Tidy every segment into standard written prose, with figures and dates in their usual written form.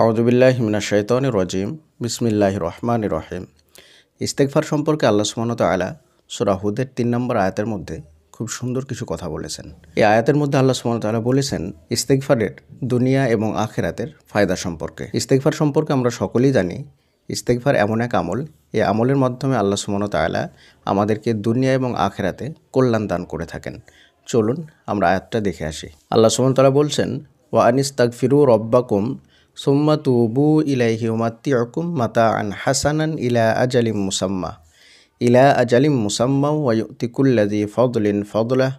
আউযুবিল্লাহি মিনাশ শাইতানির রাজিম। বিসমিল্লাহির রহমানির রহিম। ইস্তেগফার সম্পর্কে আল্লাহ সুবহানাহু ওয়া তাআলা সূরা হুদের ৩ নম্বর আয়াতের মধ্যে খুব সুন্দর কিছু কথা বলেছেন। এই আয়াতের মধ্যে আল্লাহ সুবহানাহু ওয়া তাআলা বলেছেন ইস্তেগফারের দুনিয়া এবং আখিরাতের ফায়দা সম্পর্কে। ইস্তেগফার সম্পর্কে আমরা সকলেই জানি, ইস্তেগফার এমন এক আমল, এই আমলের মাধ্যমে আল্লাহ সুবহানাহু ওয়া তাআলা আমাদেরকে দুনিয়া এবং আখিরাতে কল্যাণ দান করে থাকেন। চলুন আমরা আয়াতটা দেখে আসি। আল্লাহ সুবহানাহু ওয়া তাআলা বলছেন, ওয়া আনিস্তাগফিরু রব্বাকুম সুম্মা তুবু ইলাইহি ইউমাত্তিউকুম মাতাআন হাসানান ইলা আজালিম মুসাম্মা ওয়া ইউতি কুল্লাযী ফাদলিন ফাদলাহ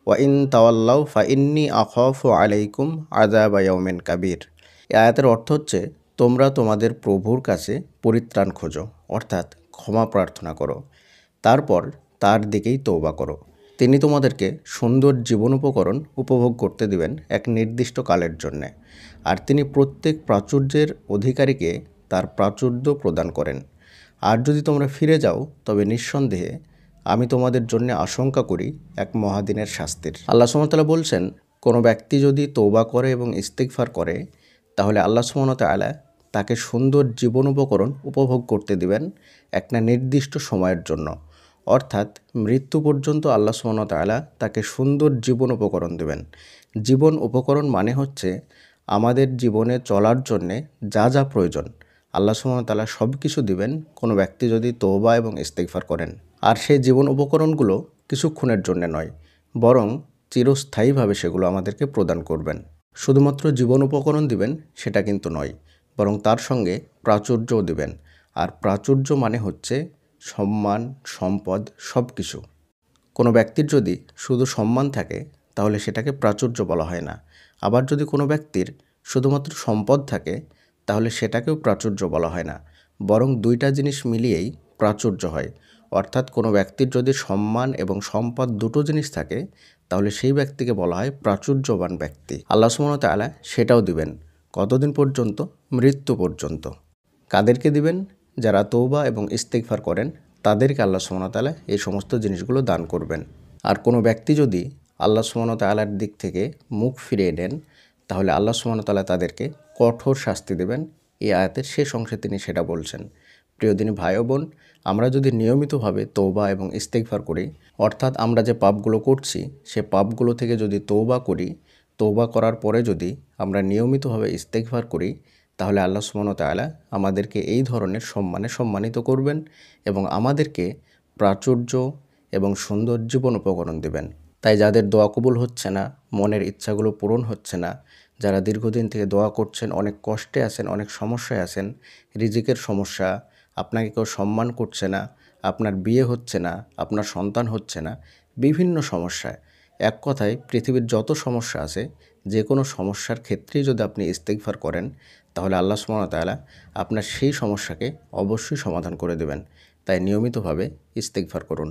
ওয়া ইন তাওয়াল্লাউ ফা ইন্নী আখাফু আলাইকুম আযাবা ইয়াউমিন কাবীর। এই আয়াতের অর্থ হচ্ছে, তোমরা তোমাদের প্রভুর কাছে পরিত্রাণ খোঁজো, অর্থাৎ ক্ষমা প্রার্থনা করো, তারপর তার দিকেই তওবা করো। তিনি তোমাদেরকে সুন্দর জীবন উপভোগ করতে দিবেন এক নির্দিষ্ট কালের জন্যে, আর তিনি প্রত্যেক প্রাচুর্যের অধিকারীকে তার প্রাচুর্য প্রদান করেন। আর যদি তোমরা ফিরে যাও, তবে নিঃসন্দেহে আমি তোমাদের জন্য আশঙ্কা করি এক মহাদিনের শাস্তির। আল্লাহ সুবহানাহু ওয়া তাআলা বলছেন, কোনো ব্যক্তি যদি তওবা করে এবং ইস্তিগফার করে, তাহলে আল্লাহ সুবহানাহু ওয়া তাআলা তাকে সুন্দর জীবন উপভোগ করতে দিবেন একটা নির্দিষ্ট সময়ের জন্য, অর্থাৎ মৃত্যু পর্যন্ত আল্লাহ সুবহানাহু ওয়া তাআলা তাকে সুন্দর জীবন দেবেন। জীবন উপকরণ মানে হচ্ছে আমাদের জীবনে চলার জন্যে যা যা প্রয়োজন আল্লাহ সুবহানাহু ওয়া তাআলা সব কিছু দিবেন কোনো ব্যক্তি যদি তওবা এবং ইস্তিগফার করেন। আর সেই জীবন উপকরণগুলো কিছুক্ষণের জন্য নয়, বরং চিরস্থায়ীভাবে সেগুলো আমাদেরকে প্রদান করবেন। শুধুমাত্র জীবন উপকরণ দিবেন সেটা কিন্তু নয়, বরং তার সঙ্গে প্রাচুর্যও দিবেন। আর প্রাচুর্য মানে হচ্ছে সম্মান, সম্পদ, সব কিছু। কোনো ব্যক্তির যদি শুধু সম্মান থাকে, তাহলে সেটাকে প্রাচুর্য বলা হয় না। আবার যদি কোনো ব্যক্তির শুধুমাত্র সম্পদ থাকে, তাহলে সেটাকেও প্রাচুর্য বলা হয় না, বরং দুইটা জিনিস মিলিয়েই প্রাচুর্য হয়। অর্থাৎ কোনো ব্যক্তির যদি সম্মান এবং সম্পদ দুটো জিনিস থাকে, তাহলে সেই ব্যক্তিকে বলা হয় প্রাচুর্যবান ব্যক্তি। আল্লাহ সুবহানাহু ওয়া তাআলা সেটাও দিবেন। কতদিন পর্যন্ত? মৃত্যু পর্যন্ত। কাদেরকে দিবেন? যারা তওবা এবং ইস্তিগফার করেন, তাদেরকে আল্লাহ সুবহানাহু ওয়া তাআলা এই সমস্ত জিনিসগুলো দান করবেন। আর কোনো ব্যক্তি যদি আল্লাহ সুবহানাহু ওয়া তাআলার দিক থেকে মুখ ফিরিয়ে নেন, তাহলে আল্লাহ সুবহানাহু ওয়া তাআলা তাদেরকে কঠোর শাস্তি দেবেন। এই আয়াতের শেষ অংশে তিনি সেটা বলছেন। প্রিয় দিনী ভাই ও বোন, আমরা যদি নিয়মিতভাবে তওবা এবং ইস্তিগফার করি, অর্থাৎ আমরা যে পাপগুলো করছি সে পাপগুলো থেকে যদি তওবা করি, তওবা করার পরে যদি আমরা নিয়মিতভাবে ইস্তিগফার করি, তাহলে আল্লাহ সুবহানাহু ওয়া তাআলা আমাদেরকে এই ধরনের সম্মানে সম্মানিত করবেন এবং আমাদেরকে প্রাচুর্য এবং সুন্দর জীবন উপকরণ দেবেন। তাই যাদের দোয়া কবুল হচ্ছে না, মনের ইচ্ছাগুলো পূরণ হচ্ছে না, যারা দীর্ঘদিন থেকে দোয়া করছেন, অনেক কষ্টে আছেন, অনেক সমস্যায় আছেন, রিজিকের সমস্যা, আপনাকে কেউ সম্মান করছে না, আপনার বিয়ে হচ্ছে না, আপনার সন্তান হচ্ছে না, বিভিন্ন সমস্যায়, এক কথায় পৃথিবীর যত সমস্যা আছে, যে কোনো সমস্যার ক্ষেত্রেই যদি আপনি ইস্তিগফার করেন, তাহলে আল্লাহ সুবহানাহু ওয়া তাআলা আপনার সেই সমস্যাকে অবশ্যই সমাধান করে দেবেন। তাই নিয়মিতভাবে ইস্তিগফার করুন।